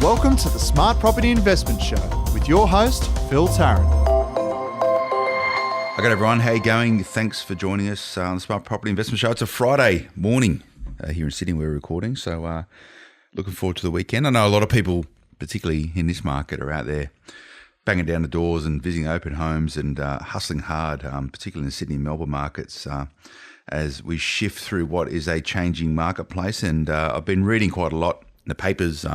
Welcome to the Smart Property Investment Show with your host, Phil Tarrant. Okay, everyone. How you going? Thanks for joining us on the Smart Property Investment Show. It's a Friday morning here in Sydney. We're recording, so looking forward to the weekend. I know a lot of people, particularly in this market, are out there banging down the doors and visiting open homes and hustling hard, particularly in the Sydney and Melbourne markets, as we shift through what is a changing marketplace. And I've been reading quite a lot in the papers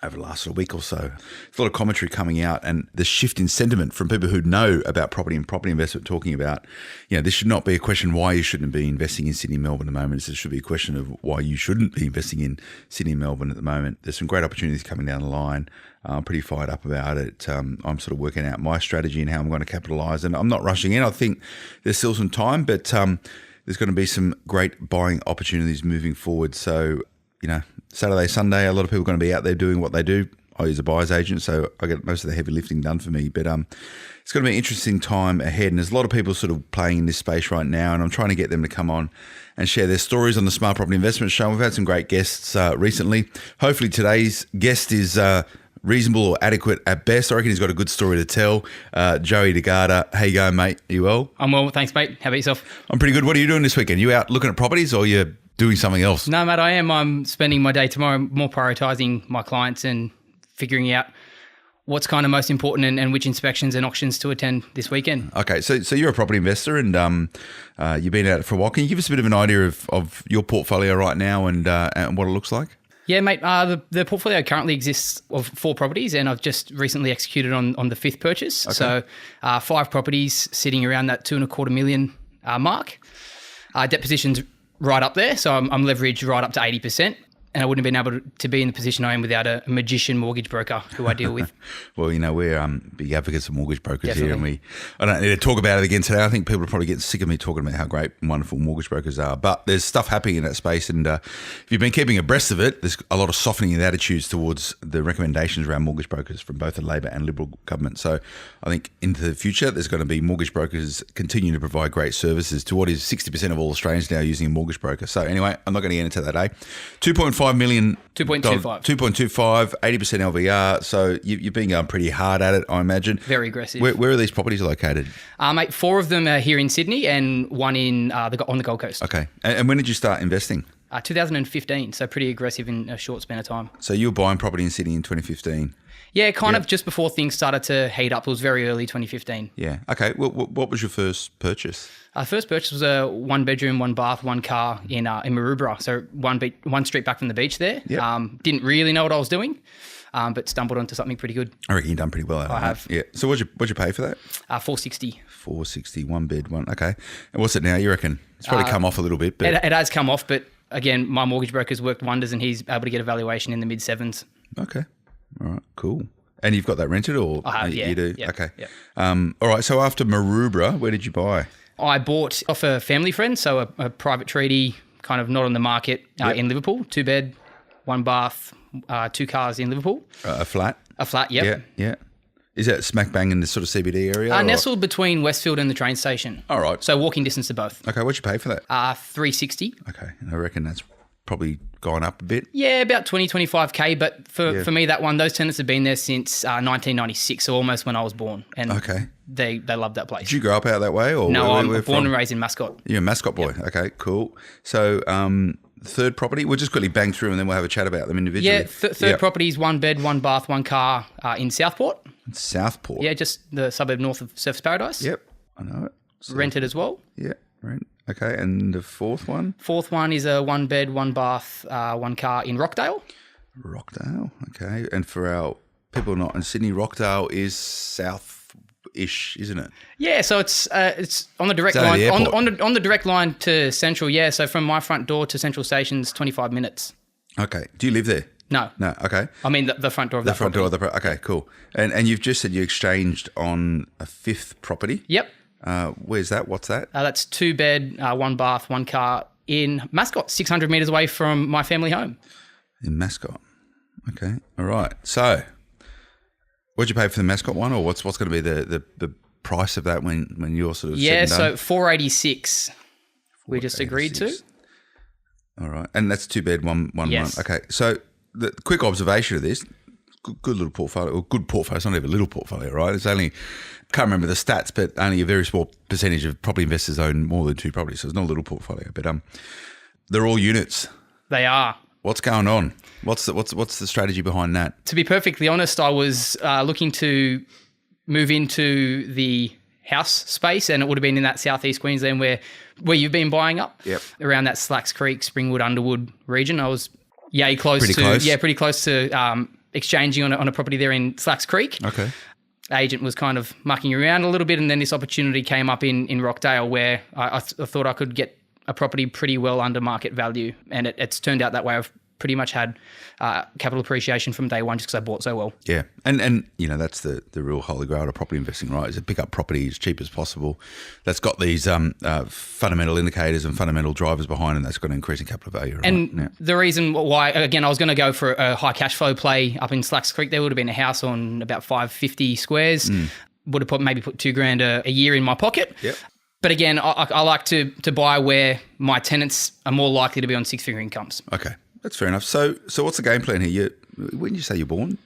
over the last week or so. There's a lot of commentary coming out, and the shift in sentiment from people who know about property and property investment talking about, this should not be a question why you shouldn't be investing in Sydney and Melbourne at the moment. This should be a question of why you shouldn't be investing in Sydney and Melbourne at the moment. There's some great opportunities coming down the line. I'm pretty fired up about it. I'm sort of working out my strategy and how I'm going to capitalise, and I'm not rushing in. I think there's still some time, but there's going to be some great buying opportunities moving forward. So, Saturday, Sunday, a lot of people are going to be out there doing what they do. I use a buyer's agent, so I get most of the heavy lifting done for me. But it's going to be an interesting time ahead, and there's a lot of people sort of playing in this space right now, and I'm trying to get them to come on and share their stories on the Smart Property Investment Show. We've had some great guests recently. Hopefully today's guest is reasonable or adequate at best. I reckon he's got a good story to tell. Joey DeGarda, how you going, mate? Are you well? I'm well, thanks, mate. How about yourself? I'm pretty good. What are you doing this weekend? You out looking at properties, or you doing something else? No, mate, I am. I'm spending my day tomorrow more prioritising my clients and figuring out what's kind of most important and which inspections and auctions to attend this weekend. Okay, so you're a property investor, and you've been out for a while. Can you give us a bit of an idea of your portfolio right now and what it looks like? Yeah, mate, the portfolio currently exists of 4 properties, and I've just recently executed on the 5th purchase. Okay. So 5 properties sitting around that $2.25 million mark. Debt position's right up there, so I'm leveraged right up to 80%. And I wouldn't have been able to be in the position I am without a magician mortgage broker who I deal with. Well, we're big advocates of mortgage brokers. Definitely. Here, and I don't need to talk about it again today. I think people are probably getting sick of me talking about how great and wonderful mortgage brokers are. But there's stuff happening in that space, and if you've been keeping abreast of it, there's a lot of softening of attitudes towards the recommendations around mortgage brokers from both the Labor and Liberal government. So I think into the future, there's going to be mortgage brokers continuing to provide great services to what is 60% of all Australians now using a mortgage broker. So anyway, I'm not going to get into that today. $2.5 million. 2.25. 2.25, 80% LVR. So you've been going pretty hard at it, I imagine. Very aggressive. Where are these properties located? Mate, 4 of them are here in Sydney and 1 on the Gold Coast. Okay. And when did you start investing? 2015, so pretty aggressive in a short span of time. So you were buying property in Sydney in 2015? Yeah, kind of just before things started to heat up. It was very early 2015. Yeah. Okay. What was your first purchase? First purchase was a 1-bedroom, 1-bath, 1-car in Maroubra. So one street back from the beach there. Yep. Didn't really know what I was doing, but stumbled onto something pretty good. I reckon you've done pretty well. I have. Yeah. So what'd you pay for that? $460. $460, 1 bed, 1. Okay. And what's it now, you reckon? It's probably come off a little bit. But it has come off, but again, my mortgage broker's worked wonders and he's able to get a valuation in the mid-7s. Okay. All right, cool. And you've got that rented, or I have, yeah. You do? Yep. Okay. Yep. All right, so after Maroubra, where did you buy? I bought off a family friend, so a private treaty, kind of not on the market in Liverpool. 2-bed, 1-bath, 2 cars in Liverpool. A flat? A flat, yep. Yeah. Is that smack bang in the sort of CBD area? Nestled between Westfield and the train station. All right. So walking distance to both. Okay, what'd you pay for that? $360. Okay, and I reckon that's probably gone up a bit. Yeah, about 25K, but for me, that one, those tenants have been there since 1996, so almost when I was born. And they love that place. Did you grow up out that way? Or no, I'm born and raised in Mascot. You're a Mascot boy. Yep. Okay, cool. So third property, we'll just quickly bang through and then we'll have a chat about them individually. Yeah, third property is 1-bed, 1-bath, 1-car in Southport. Southport? Yeah, just the suburb north of Surfers Paradise. Yep, I know it. Rented as well. Yeah, rent. Okay, and the fourth one? Fourth one is a 1-bed, 1-bath, 1-car in Rockdale. Rockdale, okay. And for our people not in Sydney, Rockdale is south-ish, isn't it? Yeah, so it's on the direct line on the direct line to Central. Yeah, so from my front door to Central Station's 25 minutes. Okay. Do you live there? No. Okay. I mean the front door of the front door of the okay, cool. And you've just said you exchanged on a 5th property. Yep. Where's that? What's that? That's 2-bed, 1-bath, 1-car in Mascot, 600 metres away from my family home. In Mascot. Okay. All right. So, what'd you pay for the Mascot one, or what's going to be the price of that when you're sort of so $486. We just agreed to. All right. And that's 2 bed, one. Yes. Okay. So the quick observation of this, good little portfolio, or good portfolio. It's not even a little portfolio, right? It's only, can't remember the stats, but only a very small percentage of property investors own more than 2 properties. So it's not a little portfolio, but they're all units. They are. What's going on? What's the strategy behind that? To be perfectly honest, I was looking to move into the house space, and it would have been in that southeast Queensland where you've been buying up. Yep. Around that Slacks Creek, Springwood, Underwood region. I was pretty close to exchanging on a property there in Slacks Creek. Okay. Agent was kind of mucking around a little bit, and then this opportunity came up in Rockdale where I thought I could get a property pretty well under market value, and it's turned out that way. I've pretty much had capital appreciation from day one just because I bought so well. Yeah, and you know that's the real holy grail of property investing, right? Is to pick up property as cheap as possible. That's got these fundamental indicators and fundamental drivers behind, and that's got an increasing capital value. Right? And the reason why, again, I was going to go for a high cash flow play up in Slacks Creek. There would have been a house on about 550 squares. Would have maybe put $2,000 a year in my pocket. Yep. But again, I like to buy where my tenants are more likely to be on 6-figure incomes. Okay, that's fair enough. So what's the game plan here? When did you say you're born?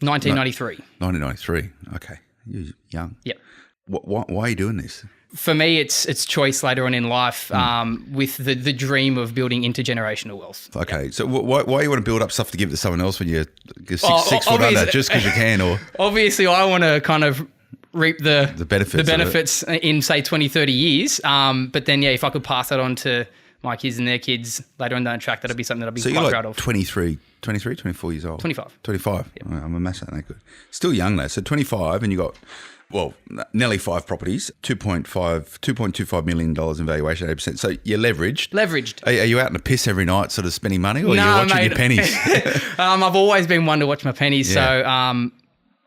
1993. 1993. Okay, you're young. Yep. Why are you doing this? For me, it's choice later on in life with the dream of building intergenerational wealth. Okay, so why you want to build up stuff to give to someone else when you're 6 foot under just because you can? Or obviously, I want to kind of reap the benefits in, say, 20, 30 years. But then, if I could pass that on to my kids and their kids later on down the track, that'd be something that I'd be quite proud of. 23, 24 years old? 25. 25. Yep. Oh, I'm a maths ain't that good. Still young though. So 25 and you got, nearly 5 properties, $2.25 million in valuation, 8%. So you're leveraged. Are you out in the piss every night sort of spending money, or are you watching your pennies? I've always been one to watch my pennies. Yeah. So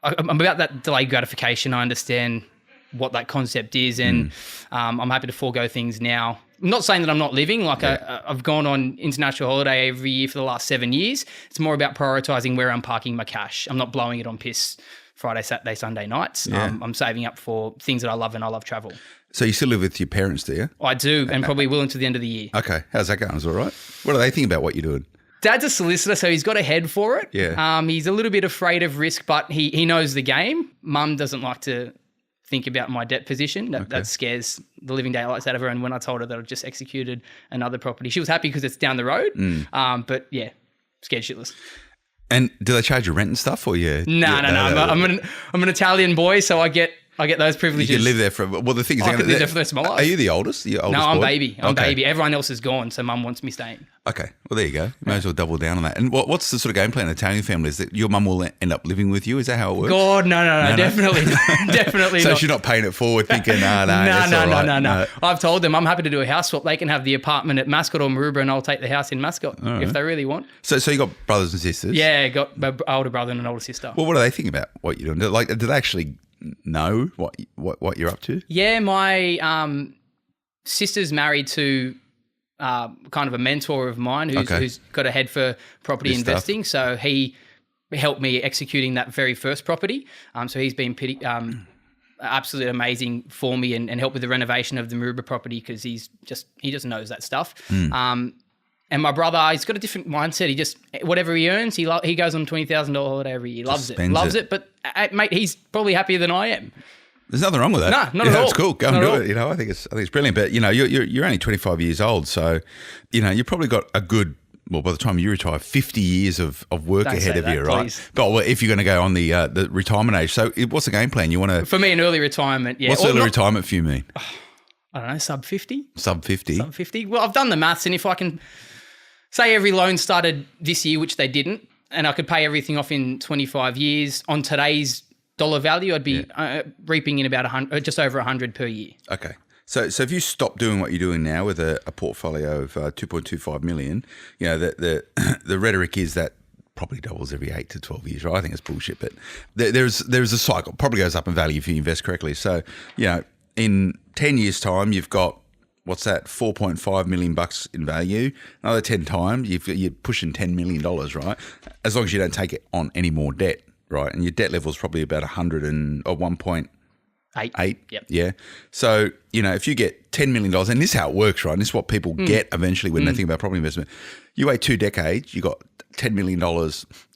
I'm about that delayed gratification. I understand what that concept is, and I'm happy to forego things now. I'm not saying that I'm not living. I've gone on international holiday every year for the last 7 years. It's more about prioritising where I'm parking my cash. I'm not blowing it on piss Friday, Saturday, Sunday nights. Yeah. I'm saving up for things that I love, and I love travel. So you still live with your parents, do you? I do, and probably will until the end of the year. Okay. How's that going? Is it all right? What do they think about what you're doing? Dad's a solicitor, so he's got a head for it. Yeah. He's a little bit afraid of risk, but he knows the game. Mum doesn't like to think about my debt position. That scares the living daylights out of her. And when I told her that I've just executed another property, she was happy because it's down the road. But yeah, scared shitless. And do they charge you rent and stuff, or you? No. I'm an Italian boy, so I get those privileges. You can live there for, the thing is, I can live there for the rest of my life. Are you the oldest? No, I'm boy? baby. I'm baby. Everyone else is gone, so Mum wants me staying. Okay, well there you go. You may as well double down on that. And what's the sort of game plan in the Italian family? Is that your mum will end up living with you? Is that how it works? God, no, definitely So not. she's not paying it forward, thinking, no. I've told them I'm happy to do a house swap. They can have the apartment at Mascot or Maroubra, and I'll take the house in Mascot if they really want. So you got brothers and sisters? Yeah, got an older brother and an older sister. Well, what do they think about what you're doing? Do they actually know what you're up to? Yeah, my sister's married to kind of a mentor of mine who's got a head for property investing. So he helped me executing that very first property. So he's been absolutely amazing for me and helped with the renovation of the Maroubra property because he just knows that stuff. And my brother, he's got a different mindset. He just, whatever he earns, he goes on a $20,000 holiday every year. Loves it. But mate, he's probably happier than I am. There's nothing wrong with that. No, not at all. It's cool. Go and do it. I think it's brilliant. But you're only 25 years old, so you've probably got a good. Well, by the time you retire, 50 years of work ahead of you, right? Please. But if you're going to go on the retirement age, so what's the game plan? You want to? For me, an early retirement. Yeah. What's early retirement for you mean? I don't know, sub 50. Sub 50. Sub 50. Well, I've done the maths, and if I can say every loan started this year, which they didn't, and I could pay everything off in 25 years on today's dollar value, I'd be reaping in about just over 100 per year. Okay. So if you stop doing what you're doing now with a portfolio of 2.25 million, the rhetoric is that property doubles every 8 to 12 years, right? I think it's bullshit, but there's a cycle. Probably goes up in value if you invest correctly. So, in 10 years' time, you've got, what's that, $4.5 million in value. Another 10 times, you're pushing $10 million, right? As long as you don't take it on any more debt, right? And your debt level is probably about 1.8 8. Yep. Yeah. So, if you get $10 million, and this is how it works, right? And this is what people get eventually when they think about property investment. You wait 2 decades, you got $10 million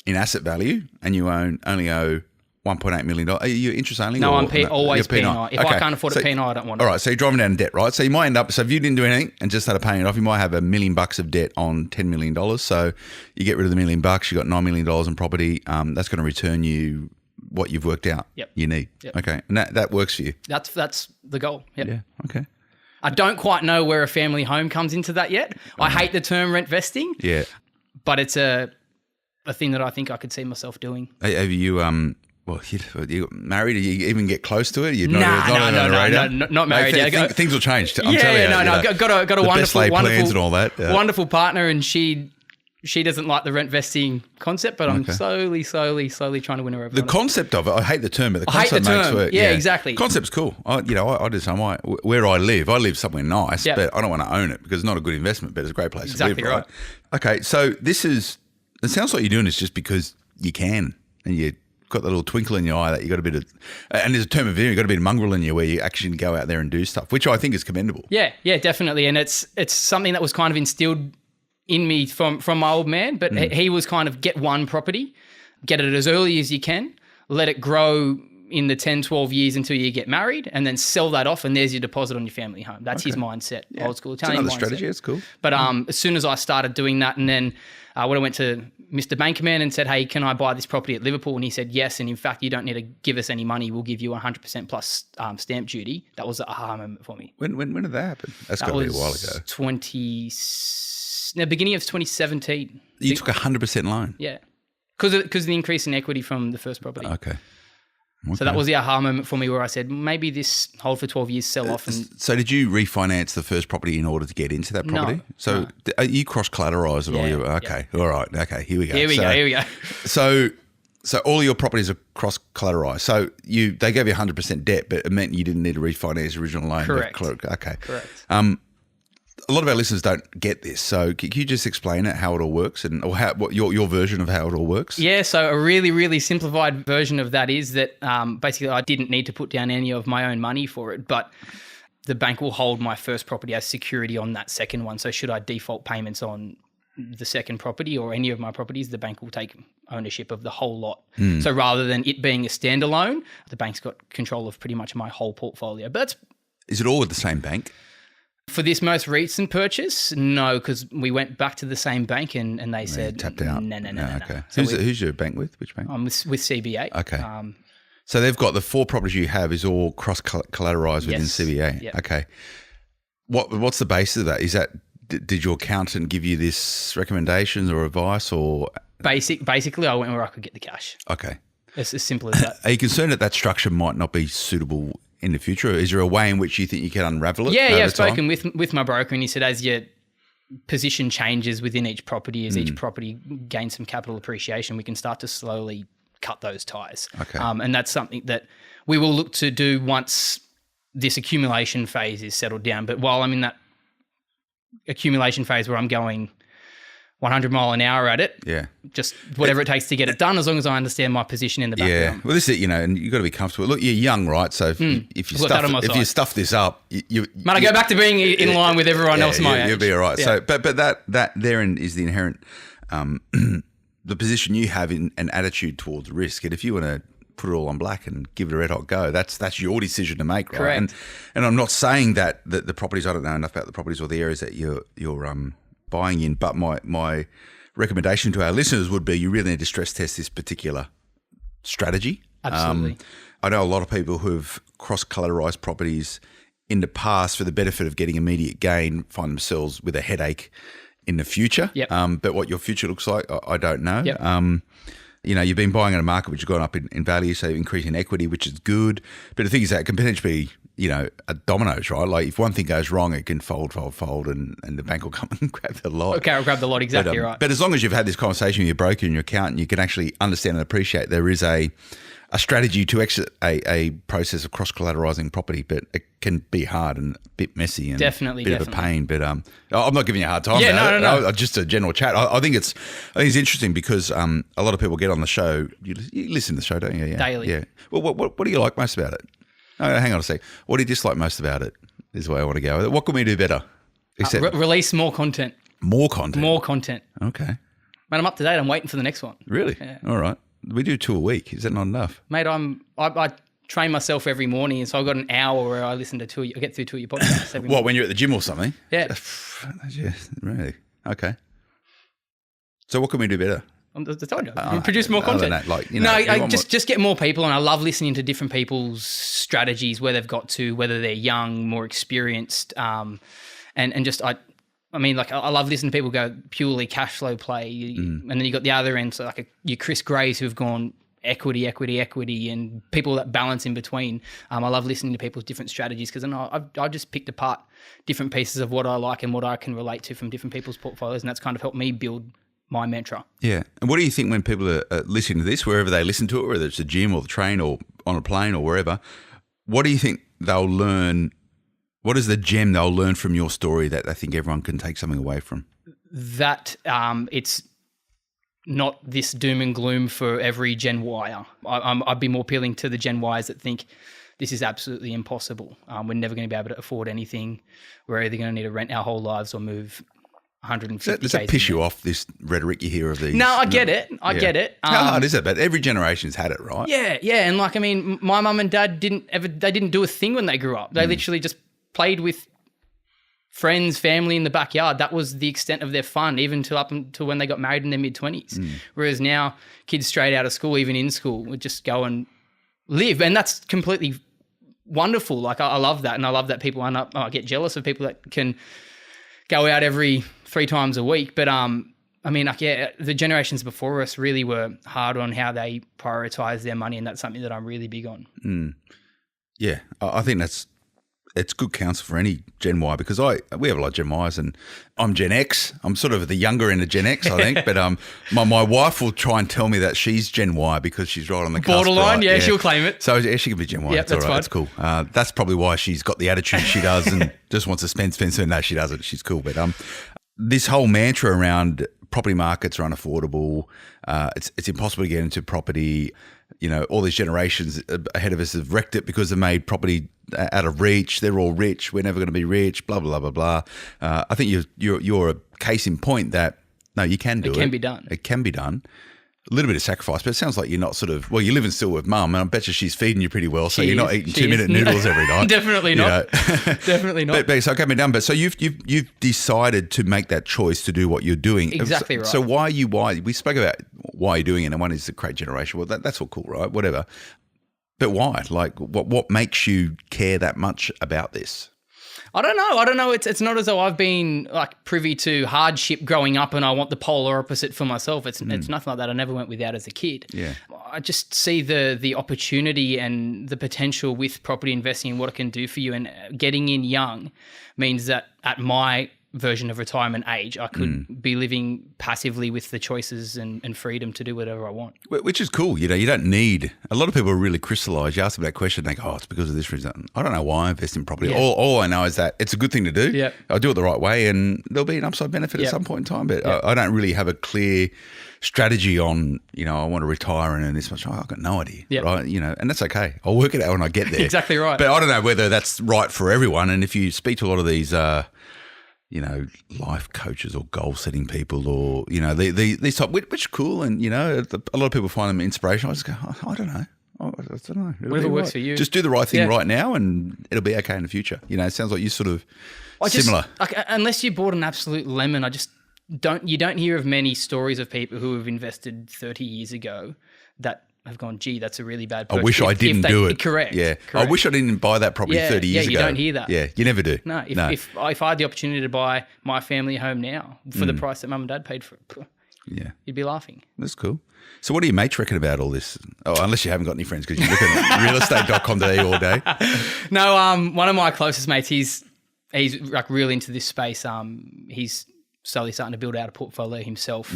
in asset value, and you only owe $1.8 million. Are you interest only? No, or, I'm always P&I. If I can't afford a P&I, I don't want it. All right, so you're driving down debt, right? So you might end up, so if you didn't do anything and just started paying it off, you might have $1 million of debt on $10 million. So you get rid of the $1 million, you got $9 million in property. That's going to return you what you've worked out you need. Yep. Okay, and that works for you. That's the goal. Yep. Yeah, okay. I don't quite know where a family home comes into that yet. I hate the term rent vesting. Yeah. But it's a thing that I think I could see myself doing. Have you well, you married? Do you even get close to it? You're No, not married. Things will change. I'm telling you. Got a wonderful plans and all that. Wonderful partner, and she doesn't like the rent vesting concept, but I'm slowly trying to win her over. The concept of it, I hate the term, but the concept makes it. Yeah, exactly. Concept's cool. I do some. Where I live somewhere nice, but I don't want to own it because it's not a good investment, but it's a great place to live. Exactly right. Okay, so it sounds like you're doing this just because you can, and you got that little twinkle in your eye that you got a bit of, and there's a term of view, you got a bit of mongrel in you where you actually go out there and do stuff, which I think is commendable. Yeah, definitely, and it's something that was kind of instilled in me from my old man, but he was kind of get one property, get it as early as you can, let it grow in the 10, 12 years until you get married, and then sell that off, and there's your deposit on your family home. That's his mindset, old school Italian mindset. It's another strategy, it's cool. But as soon as I started doing that, and then when I went to Mr. Bankerman and said, hey, can I buy this property at Liverpool? And he said, yes, and in fact, you don't need to give us any money. We'll give you 100% plus stamp duty. That was a aha moment for me. When did that happen? That's got to be a while ago. Beginning of 2017. You took 100% loan? Yeah. Because of the increase in equity from the first property. Okay. So that was the aha moment for me where I said, maybe this hold for 12 years, sell off. So did you refinance the first property in order to get into that property? No. So are you cross-collateralised at all? Okay. All right. Okay. Here we go. Here we go. So all your properties are cross-collateralised. So they gave you 100% debt, but it meant you didn't need to refinance the original loan. Correct. Okay. Correct. A lot of our listeners don't get this. So can you just explain it, how it all works, or what your version of how it all works? Yeah, so a really, really simplified version of that is that basically I didn't need to put down any of my own money for it, but the bank will hold my first property as security on that second one. So should I default payments on the second property or any of my properties, the bank will take ownership of the whole lot. So rather than it being a standalone, the bank's got control of pretty much my whole portfolio. But is it all with the same bank? For this most recent purchase, no, because we went back to the same bank and they said tapped out. No. Okay. So who's your bank with? Which bank? I'm with CBA. Okay. So they've got the 4 properties you have is all cross-collateralised within CBA. Yep. Okay. What's the basis of that? Is that did your accountant give you this recommendations or advice or? Basically, I went where I could get the cash. Okay. It's as simple as that. Are you concerned that structure might not be suitable in the future? Is there a way in which you think you can unravel it? Yeah, I've spoken with my broker, and he said as your position changes within each property, as each property gains some capital appreciation, we can start to slowly cut those ties. Okay. And that's something that we will look to do once this accumulation phase is settled down. But while I'm in that accumulation phase where I'm going 100 mile an hour at it. Yeah. Just whatever it takes to get it done, as long as I understand my position in the background. Yeah. Well, this is, and you've got to be comfortable. Look, you're young, right? So if you stuff this up, Might I go back to being in line with everyone else my age? You'll be all right. Yeah. So, but that therein is the inherent, the position you have in an attitude towards risk. And if you want to put it all on black and give it a red hot go, that's your decision to make, right? Correct. And I'm not saying that the properties, I don't know enough about the properties or the areas that you're buying in, but my recommendation to our listeners would be you really need to stress test this particular strategy. Absolutely. I know a lot of people who've cross-collateralised properties in the past for the benefit of getting immediate gain find themselves with a headache in the future. Yep. But what your future looks like, I don't know. Yep. You've been buying in a market which has gone up in value, so increasing equity, which is good. But the thing is that it can potentially be, a dominoes, right? Like if one thing goes wrong, it can fold, and the bank will come and grab the lot. Okay, grab the lot, exactly right. But as long as you've had this conversation with your broker and your accountant, you can actually understand and appreciate there is a strategy to exit a process of cross-collateralising property, but it can be hard and a bit messy and definitely, a bit of a pain. But I'm not giving you a hard time. Yeah, no. Just a general chat. I think it's interesting because a lot of people get on the show. You listen to the show, don't you? Yeah. Daily. Yeah. Well, what do you like most about it? Oh, hang on a sec. What do you dislike most about it is the way I want to go with it. What can we do better? Except Release more content. more content? More content. Okay. Mate, I'm up to date. I'm waiting for the next one. Really? Yeah. All right. We do 2 a week. Is that not enough? Mate, I train myself every morning, and so I've got an hour where I listen to I get through 2 of your podcasts every What, morning. when you're at the gym or something? Yeah. Yeah, really? Okay. So what can we do better? I told you. Produce more other than content. that, like, you know, no, you I want just get more people, and I love listening to different people's strategies, where they've got to, whether they're young, more experienced, and just I mean, like, I love listening to people go purely cash flow play, and then you got the other end, so like your Chris Grays who've gone equity, and people that balance in between. I love listening to people's different strategies because I've just picked apart different pieces of what I like and what I can relate to from different people's portfolios, and that's kind of helped me build my mantra. Yeah. And what do you think when people are listening to this, wherever they listen to it, whether it's the gym or the train or on a plane or wherever, what do you think they'll learn? What is the gem they'll learn from your story that they think everyone can take something away from? That it's not this doom and gloom for every Gen Y. I'd be more appealing to the Gen Ys that think this is absolutely impossible. We're never going to be able to afford anything. We're either going to need to rent our whole lives or move 150 Does that piss you off, this rhetoric you hear of these? No, I get it. I get it. How hard is it? But every generation's had it, right? Yeah. And like, I mean, my mum and dad didn't do a thing when they grew up. They literally just played with friends, family in the backyard. That was the extent of their fun, even up until when they got married in their mid-20s. Whereas now, kids straight out of school, even in school, would just go and live. And that's completely wonderful. Like, I love that. And I love that people I get jealous of people that can go out every 3 times a week. But I mean, like, yeah, the generations before us really were hard on how they prioritize their money. And that's something that I'm really big on. Yeah. I think it's good counsel for any Gen Y because we have a lot of Gen Ys and I'm Gen X. I'm sort of the younger end of Gen X, I think. But my wife will try and tell me that she's Gen Y because she's right on the cusp. Borderline, right? yeah, she'll claim it. So yeah, she can be Gen Y. Yep, It's all that's right. fine. That's cool. That's probably why she's got the attitude she does and just wants to spend. So no, she doesn't. She's cool. But this whole mantra around property markets are unaffordable. It's impossible to get into property. You know, all these generations ahead of us have wrecked it because they've made property out of reach. They're all rich. We're never going to be rich. Blah blah blah blah. I think you're a case in point that no, you can do it. It can be done. It can be done. A little bit of sacrifice, but it sounds like you're not you're living still with mum, and I bet you she's feeding you pretty well, so you're not eating 2-minute noodles every night. Definitely not. Definitely not. But so it can be done. But so you've decided to make that choice to do what you're doing. Exactly right. So why we spoke about why you're doing it, and one is to create generation. Well, that's all cool, right? Whatever. But why? Like, what makes you care that much about this? I don't know. It's not as though I've been like privy to hardship growing up and I want the polar opposite for myself. It's nothing like that. I never went without as a kid. Yeah. I just see the opportunity and the potential with property investing and what it can do for you. And getting in young means that at my version of retirement age, I could be living passively with the choices and freedom to do whatever I want. Which is cool. You know, you don't need – a lot of people are really crystallised. You ask them that question, they go, oh, it's because of this reason. I don't know why I invest in property. Yeah. All I know is that it's a good thing to do. Yep. I'll do it the right way and there'll be an upside benefit at some point in time. But I don't really have a clear strategy on, you know, I want to retire and earn this much. I've got no idea, right? You know, and that's okay. I'll work it out when I get there. Exactly right. But I don't know whether that's right for everyone. And if you speak to a lot of these you know, life coaches or goal setting people or, you know, these type, which are cool. And, you know, a lot of people find them inspirational. I just go, I don't know. I don't know. Whatever works for you. Just do the right thing right now and it'll be okay in the future. You know, it sounds like you sort of similar. Like, unless you bought an absolute lemon, you don't hear of many stories of people who have invested 30 years ago that have gone, gee, that's a really bad purchase. I wish I didn't do it. Correct. Yeah. Correct. I wish I didn't buy that property 30 years ago. Yeah, you don't hear that. Yeah, you never do. No, if I had the opportunity to buy my family home now for the price that mum and dad paid for it, you'd be laughing. That's cool. So what do your mates reckon about all this? Oh, unless you haven't got any friends because you're looking at realestate.com.au all day. No, one of my closest mates, he's like real into this space. He's slowly starting to build out a portfolio himself.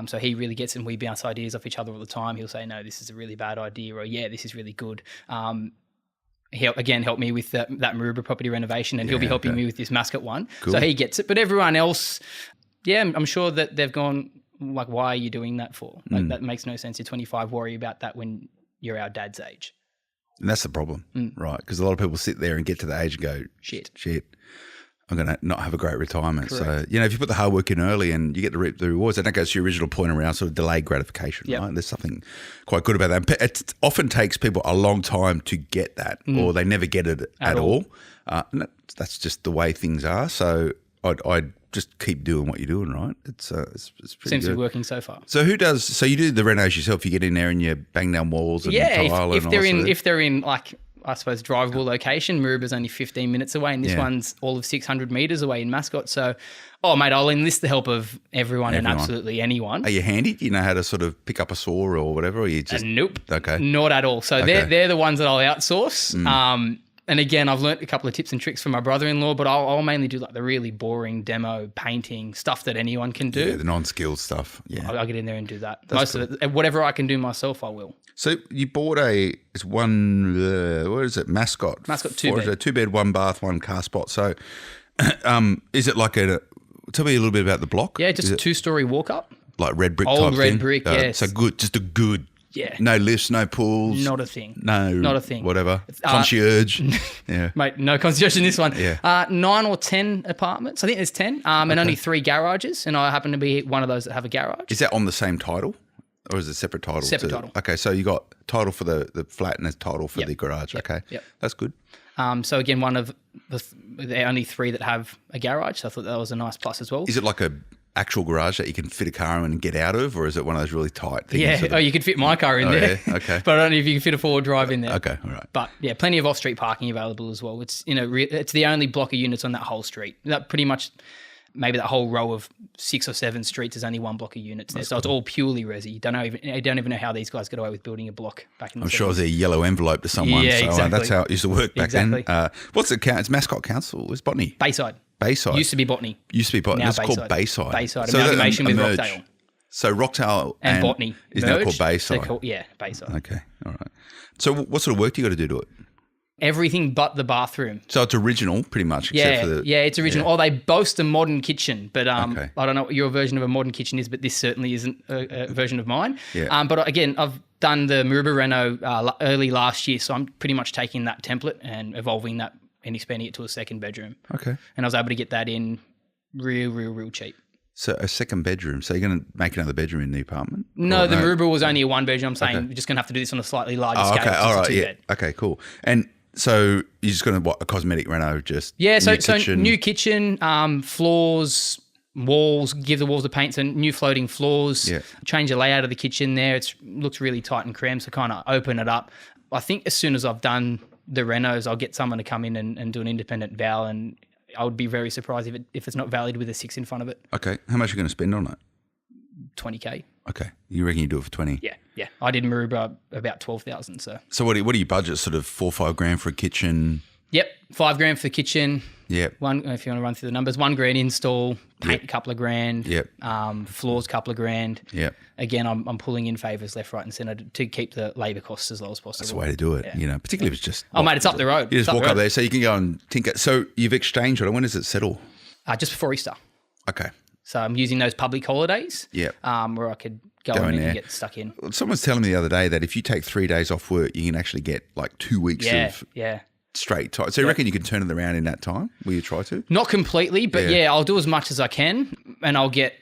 So he really gets it and we bounce ideas off each other all the time. He'll say, no, this is a really bad idea, or yeah, this is really good. He'll again help me with that Maroubra property renovation, and he'll be helping me with this Muscat one. Cool. So he gets it. But everyone else, I'm sure that they've gone, like, why are you doing that for? Like, that makes no sense. You're 25, worry about that when you're our dad's age. And that's the problem, right? Because a lot of people sit there and get to the age and go, shit, I'm going to not have a great retirement. Correct. So, if you put the hard work in early and you get to reap the rewards, and that goes to your original point around sort of delayed gratification, right? There's something quite good about that. It often takes people a long time to get that, or they never get it at all. And that's just the way things are. So I'd just keep doing what you're doing, right? It's pretty Seems to good. be working so far. So so you do the renos yourself, you get in there and you bang down walls and tile if and they're all in that. if they're in like I suppose drivable location, Maruba's only 15 minutes away, and this Yeah. one's all of 600 meters away in Mascot. So, mate, I'll enlist the help of everyone and absolutely anyone. Are you handy? Do you know how to sort of pick up a saw or whatever? Or you just Nope. Okay. Not at all. So they're the ones that I'll outsource. And again, I've learnt a couple of tips and tricks from my brother-in-law, but I'll mainly do like the really boring demo painting stuff that anyone can do. Yeah, the non-skilled stuff. Yeah. I'll get in there and do that. Most of it, whatever I can do myself, I will. So you bought what is it? Mascot. Mascot 2-bed. 2-bed, 1 bath, 1 car spot. So is it like tell me a little bit about the block. Yeah, just a 2-story walk-up. Like red brick Old type red thing? brick, yes. So just a good. Yeah. No lifts, no pools. Not a thing. No. Not a thing. Whatever. Concierge. Yeah. Mate, no concierge in this one. Yeah. 9 or 10 apartments. I think there's 10, and only 3 garages, and I happen to be one of those that have a garage. Is that on the same title? Or is it separate title? Separate title. Okay, so you got title for the flat and a title for the garage. Okay. Yep. That's good. So again, one of the only 3 that have a garage, so I thought that was a nice plus as well. Is it like a actual garage that you can fit a car in and get out of, or is it one of those really tight things? Yeah, you could fit my car in there. Yeah? Okay. But I don't know if you can fit a 4-wheel drive in there. Okay, all right. But yeah, plenty of off-street parking available as well. It's it's the only block of units on that whole street. That pretty much, maybe that whole row of 6 or 7 streets is only 1 block of units there. So it's all purely resi. You don't even know how these guys get away with building a block back in the I'm sure 70s. it's a yellow envelope to someone. Yeah, so exactly. that's how it used to work back Exactly. then. What's the It's Mascot Council. It's Botany. Bayside. Used to be Botany. Botany. Now It's called Bayside. Bayside. So Amalgamation with merge. Rockdale. So Rockdale And Botany. is now called merged. Bayside. Bayside. Okay, all right. So what sort of work do you got to do to it? Everything but the bathroom. So it's original, pretty much, except for the... Yeah, it's original. Yeah. Oh, they boast a modern kitchen, but Okay. I don't know what your version of a modern kitchen is, but this certainly isn't a version of mine. Yeah. But again, I've done the Maruba reno early last year, so I'm pretty much taking that template and evolving that and expanding it to a 2nd bedroom. Okay. And I was able to get that in real cheap. So a 2nd bedroom. So you're going to make another bedroom in the apartment? No, Or the Maruba was only a 1 bedroom. I'm saying Okay. we're just going to have to do this on a slightly larger Oh, scale. okay, all right, It's a yeah. 2-bed. Okay, cool. And so you're just going to, a cosmetic reno, just Yeah, so kitchen? new kitchen, floors, walls, give the walls a paint, so new floating floors, Yeah. change the layout of the kitchen there. It looks really tight and crammed, so kind of open it up. I think as soon as I've done the renos, I'll get someone to come in and do an independent val, and I would be very surprised if it's not valued with a 6 in front of it. Okay. How much are you going to spend on it? 20K. Okay. You reckon you do it for 20? Yeah. I did Maruba about 12,000, so. So what do you budget? Sort of 4 or 5 grand for a kitchen? Yep, $5,000 for the kitchen. Yep. One, if you want to run through the numbers, $1,000 install, paint a couple of grand. Yep. Floors, couple of grand. Yep. Again, I'm pulling in favours left, right, and centre to keep the labour costs as low as possible. That's the way to do it, particularly if it's just... Oh, mate, it's up the road. You It's just walk the up road. there, so you can go and tinker. So you've exchanged it. When does it settle? Just before Easter. Okay. So I'm using those public holidays. Yep. Where I could go Go in in there. and get stuck in. Someone's telling me the other day that if you take 3 days off work, you can actually get like 2 weeks of Yeah. straight time. So you reckon you can turn it around in that time? Will you try to? Not completely, but Yeah. I'll do as much as I can, and I'll get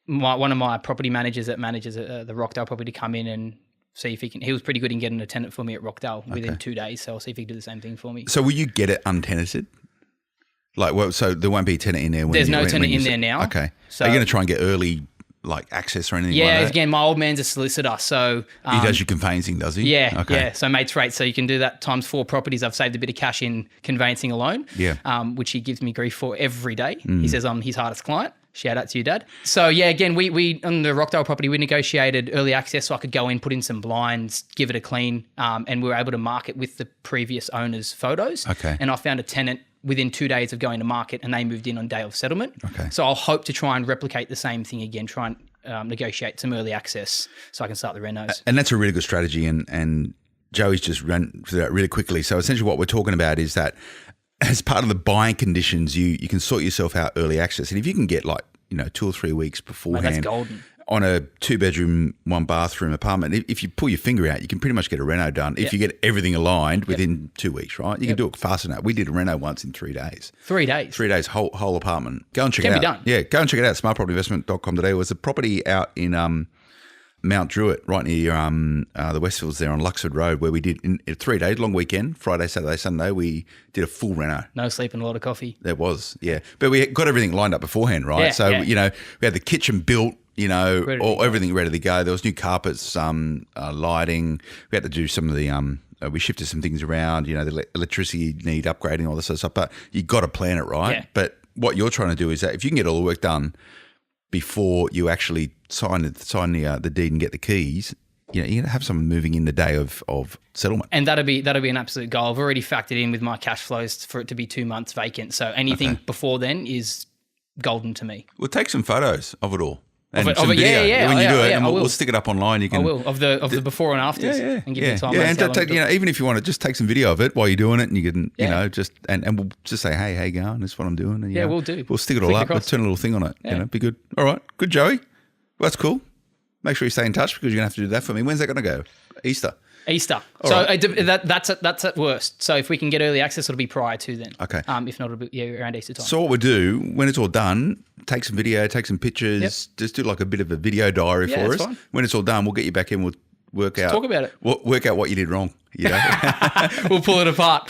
one of my property managers that manages the Rockdale property to come in and see if he can. He was pretty good in getting a tenant for me at Rockdale within 2 days, so I'll see if he can do the same thing for me. So will you get it untenanted? Like, well, so there won't be a tenant in there. There's no tenant in there now. Okay. So- Are you going to try and get early, like, access or anything like Yeah, that? again, my old man's a solicitor, so He does your conveyancing, does he? yeah, Okay. yeah. So mates rate, so you can do that times 4 properties. I've saved a bit of cash in conveyancing alone. Yeah. Which he gives me grief for every day. He says I'm his hardest client. Shout out to your dad. So yeah, again, we on the Rockdale property, we negotiated early access so I could go in, put in some blinds, give it a clean, and we were able to market with the previous owner's photos. Okay. And I found a tenant within 2 days of going to market, and they moved in on day of settlement. Okay. So I'll hope to try and replicate the same thing again, try and negotiate some early access so I can start the renos. And that's a really good strategy. And Joey's just run through that really quickly. So essentially what we're talking about is that as part of the buying conditions, you can sort yourself out early access. And if you can get 2 or 3 weeks beforehand. That's golden. on a 2-bedroom, 1-bathroom apartment, if you pull your finger out, you can pretty much get a reno done if you get everything aligned within 2 weeks, right? You can do it faster than that. We did a reno once in 3 days. 3 days? 3 days, whole apartment. Go and check it out. Can be done. Yeah, go and check it out, smartpropertyinvestment.com today. It was a property out in Mount Druitt, right near the Westfields there on Luxford Road, where we did in 3 days, long weekend, Friday, Saturday, Sunday, we did a full reno. No sleep and a lot of coffee. There was, yeah. But we got everything lined up beforehand, right? Yeah, so, yeah. We had the kitchen built, everything ready to go. There was new carpets, lighting. We had to do some of the, we shifted some things around, the electricity need upgrading, all this sort of stuff. But you got to plan it, right? Yeah. But what you're trying to do is that if you can get all the work done before you actually sign the deed and get the keys, you're going to have someone moving in the day of settlement. And that'll be an absolute goal. I've already factored in with my cash flows for it to be 2 months vacant. So anything before then is golden to me. We'll take some photos of it all. And of it, some video when you do it, and I we'll stick it up online. You can. I will of the before and afters. And give you time. Yeah, and take, even if you want to just take some video of it while you're doing it, and you can, and we'll just say, hey, how you going? This is what I'm doing. And, we'll do. We'll stick it all up. We'll turn a little thing on it. Yeah. Be good. All right, good, Joey. Well, that's cool. Make sure you stay in touch because you're gonna have to do that for me. When's that going to go? Easter. All right. That's at worst. So if we can get early access, it'll be prior to then. Okay. If not, it'll be around Easter time. So what we'll do when it's all done, take some video, take some pictures, just do like a bit of a video diary for us. Fine. When it's all done, we'll get you back in. We'll talk about it. Work out what you did wrong. We'll pull it apart.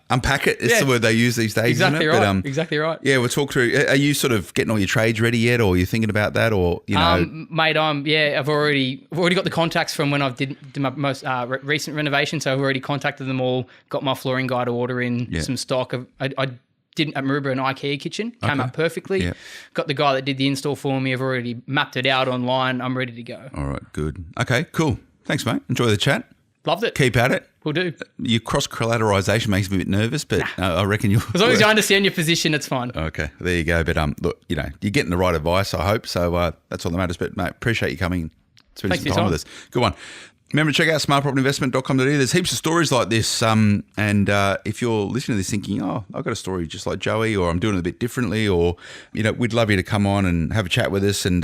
Unpack it. It's the word they use these days. Exactly isn't it? right. But, exactly right. Yeah, we'll talk through. Are you sort of getting all your trades ready yet, or are you thinking about that, or Mate, I've already got the contacts from when I did my most recent renovation. So I've already contacted them all. Got my flooring guy to order in some stock. I didn't remember an IKEA kitchen. Came up perfectly. Yep. Got the guy that did the install for me. I've already mapped it out online. I'm ready to go. All right, good. Okay, cool. Thanks, mate. Enjoy the chat. Loved it. Keep at it. We'll do. Your cross-collaterisation makes me a bit nervous, but I reckon you'll... As long as you understand your position, it's fine. Okay, there you go. But look, you're getting the right advice, I hope. So that's all that matters. But, mate, appreciate you coming, spending some time with us. Good one. Remember to check out smartpropertyinvestment.com.au. There's heaps of stories like this. And if you're listening to this thinking, I've got a story just like Joey, or I'm doing it a bit differently, or, we'd love you to come on and have a chat with us and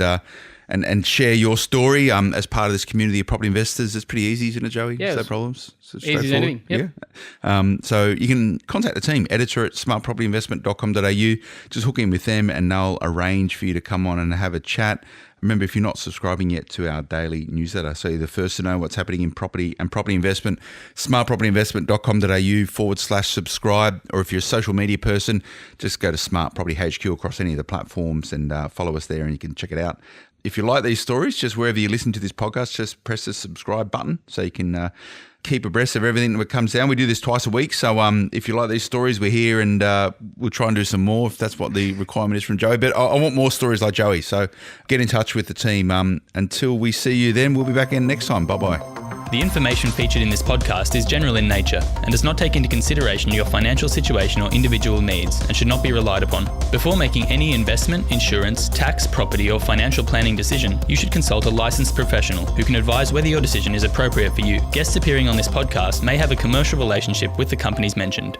share your story as part of this community of property investors. It's pretty easy, isn't it, Joey? Yeah. No problems. Easy as anything. Yep. Yeah. So you can contact the team, editor at smartpropertyinvestment.com.au. Just hook in with them and they'll arrange for you to come on and have a chat. Remember, if you're not subscribing yet to our daily newsletter, so you're the first to know what's happening in property and property investment, smartpropertyinvestment.com.au/subscribe. Or if you're a social media person, just go to Smart Property HQ across any of the platforms and follow us there and you can check it out. If you like these stories, just wherever you listen to this podcast, just press the subscribe button so you can keep abreast of everything that comes down. We do this twice a week. So if you like these stories, we're here and we'll try and do some more if that's what the requirement is from Joey. But I want more stories like Joey. So get in touch with the team. Until we see you then, we'll be back in next time. Bye-bye. The information featured in this podcast is general in nature and does not take into consideration your financial situation or individual needs and should not be relied upon. Before making any investment, insurance, tax, property or financial planning decision, you should consult a licensed professional who can advise whether your decision is appropriate for you. Guests appearing on this podcast may have a commercial relationship with the companies mentioned.